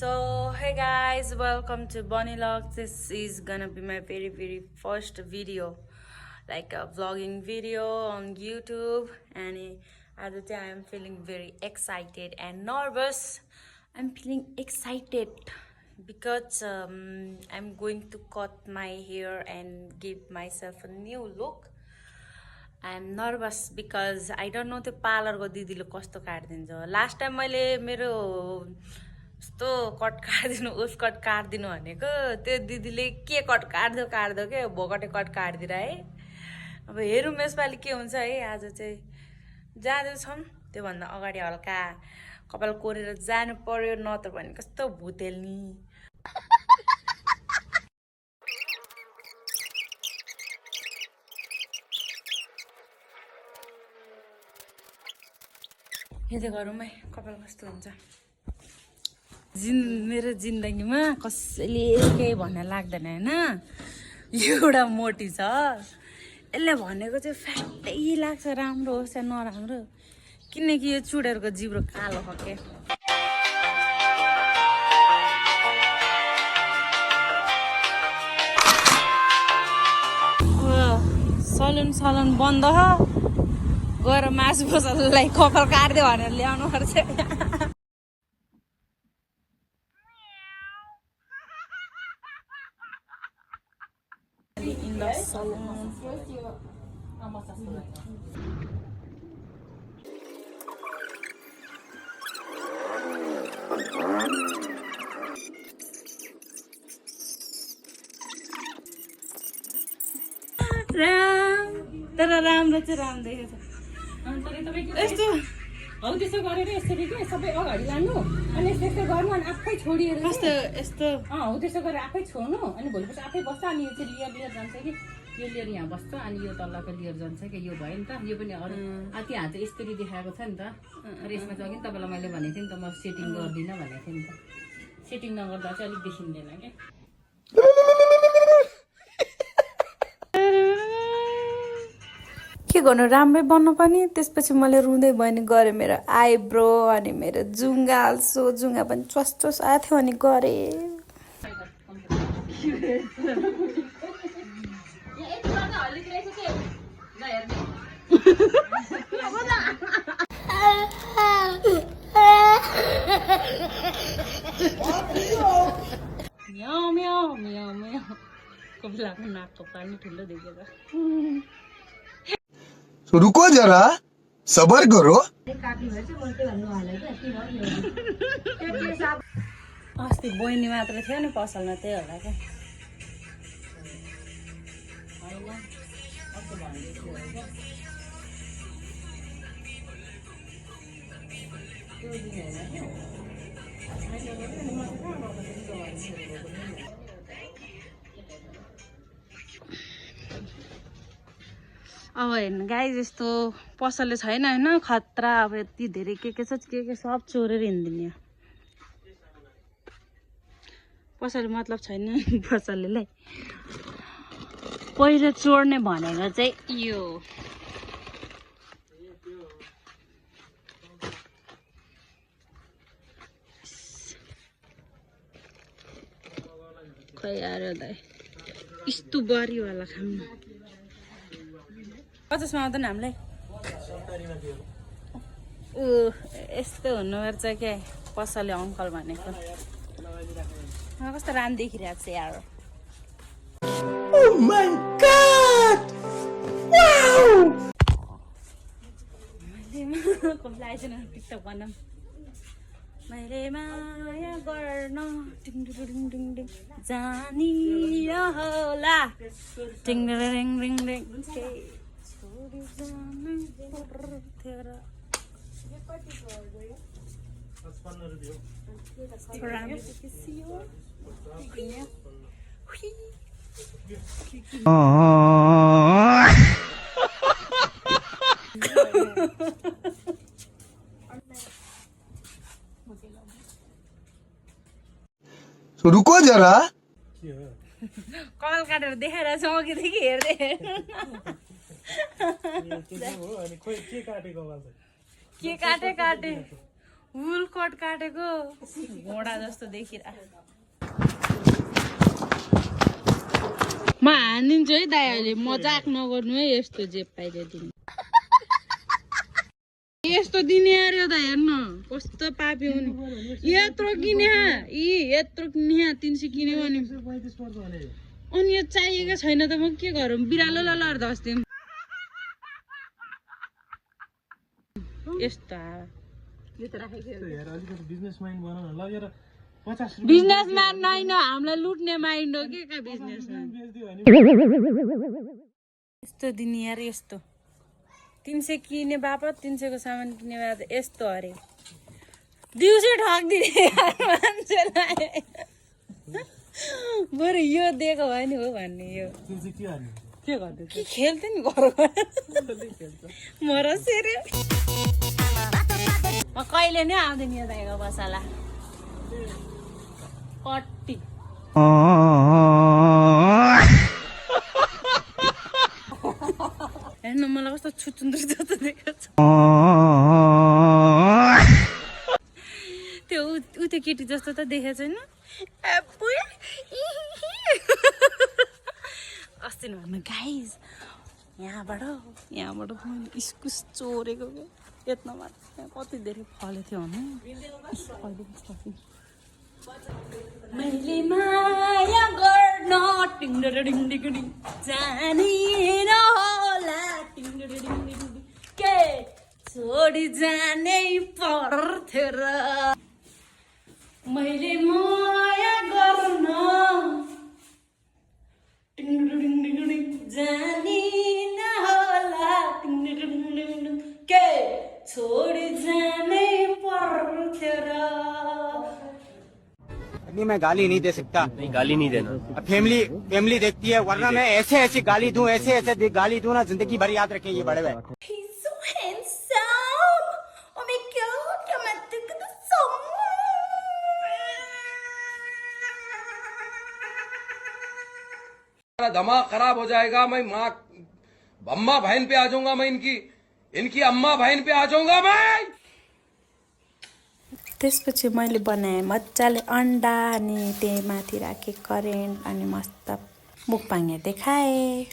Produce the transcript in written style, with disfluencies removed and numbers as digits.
So hey guys, welcome to Bonnie Log. This is gonna be my very first video, like a vlogging video on YouTube. And at the time I'm feeling very excited and nervous. I'm feeling excited because I'm going to cut my hair and give myself a new look. I'm nervous because I don't know the parlor ko didile kasto काट्दिन्छ. Last time मैले मेरो यस्तो cut काट्दिनु उस cut काट्दिनु भनेको त्यो दिदीले के cut काट्दो के भोकटे cut काट्दिराए. अब हेरौँ यसपालि के हुन्छ है. आज चाहिँ जाँदैछौँ त्योभन्दा अगाडि हल्का कपाल कोरेर जानु पर्यो, नत्र भने कस्तो भुतेल्नी. हेर्दै गरौँ है कपाल कस्तो हुन्छ. मेरो जिन्दगीमा कसैले केही भन्न लाग्दैन हैन. एउटा मोटी छ, यसले भनेको चाहिँ फ्याटै लाग्छ, राम्रो होस् या नराम्रो, किनकि यो चुडेरको जिब्रो कालो खके. सलुन बन्द गएर मासु पसललाई कपाल काट्दै भनेर ल्याउनु पर्छ. In the salon. तर राम्रो चाहिँ राम्रो देखेछ. यस्तो हौ त्यसो गरेर यसरी के सबै अगाडि लानु अनि यस्तो गर्नु अनि आफै छोडिएर यस्तो हौ त्यसो गरेर आफै छोड्नु अनि भोलिपछि आफै बस्छ. अनि यो चाहिँ लियर जान्छ कि यो लियर यहाँ बस्छ अनि यो तल्लाको लियर जान्छ कि. यो भयो नि त. यो पनि अरू त्यहाँ चाहिँ यसरी देखाएको छ नि त. र यसमा चाहिँ अघि तपाईँलाई मैले भनेको थिएँ नि त, म सेटिङ गर्दिनँ भनेको थिएँ नि त. सेटिङ नगर्दा चाहिँ अलिक देखिँदैन क्या. के गर्नु, राम्रै बन्नु पनि. त्यसपछि मैले रुँदै बहिनी गरेँ मेरो आइब्रो अनि मेरो जुङ्गा, अल्सो जुङ्गा पनि चोस आएको थियो अनि गरेँ. म्याउ म्याउ म्याउ म्याउ. कपिलाको नाकको पानी ठुलो देखेर. रुको जरा, सबर करो. अस्ति बहिनी मात्र थियो नि पसलमा, त्यही होला क्या. अब हेर्नु गाइस, यस्तो पसलले छैन होइन, खतरा. अब यति धेरै के छ के सब चोरेर हिँड्दिने. पसलले मतलब छैन पसलले. पहिलो चोर्ने भनेको चाहिँ यो. खै आएर दाइ यस्तो बरीवाला खानु. 50 मा आउँदैन हामीलाई. यस्तो हुनुपर्छ क्या पसलले अङ्कल भनेको. कस्तो राम्रो देखिरहेको छ यार. Oh my God! Wow! TikTok बनाऊँ. मैले माया गर्न जानी होला टिङ रिङ रिङ रिङ छोडी जानु पर्थ्यो र. रुको जरा. कल काटेर देखाइरहेको छ अघिदेखि हेर्दै. के काटे वुल कट काटेको घोडा जस्तो देखिरहेको म हानिदिन्छु है दाइ अहिले मजाक नगर्नु है यस्तो जे पाइले दिनु यस्तो दिने अरे दाइ हेर्नु कस्तो पापी हुने यत्रो किने यत्रो किने 300 किने भने अनि यो चाहिएको छैन त म के गरौँ बिरालो लर्दा अस्ति यस्तो बिजनेसम्यान नै हामीलाई लुट्ने माइन्ड हो के बिजनेसम्यान यस्तो दिने यार यस्तो 300 किने बापत 300 को सामान किने बापत यस्तो अरे दिउँसै ठग्दिने मान्छेलाई बरु यो दिएको भयो नि हो भन्ने यो के गर्दै खेल्थ्यो नि घरमा म र सेरे म कहिले नै आउँदैन यो दाइको बसाला कट्टी हेर्नु मलाई कस्तो छुचुन्द्री जस्तो देखेको छ त्यो ऊ त्यो केटी जस्तो त देखेको छैन अस्ति भन्नु गाइज यहाँबाट मैले इस्कुस चोरेको क्या यत्न मात्र कति धेरै फलेको थियो भने मैले माया गर्न टिङ्डिङ जानेन होला टिङ्डिङ के छोडी जानै पर्थ्यो र मैले माया गर्न टिङ्डिङ जानेन होला टिङ्डिङ के छोडी जानै पर्थ्यो र नहीं मैं गाली नहीं दे सकता। नहीं गाली नहीं देना। फैमिली देखती है वरना मैं ऐसे गाली दूं ऐसे गाली दूं ना जिंदगी भर याद रखें ये बड़े भाई। He's so handsome. Oh my god, come on, look at the song. दिमाग खराब हो जाएगा। मैं माँ अम्मा बहन पे आ जाऊंगा। मैं इनकी अम्मा बहन पे आ जाऊंगा मैं। त्यसपछि मैले बनाएँ मजाले अन्डा अनि त्यही माथि राखेँ करेन्ट अनि मस्त मुखबाङ देखाएँ।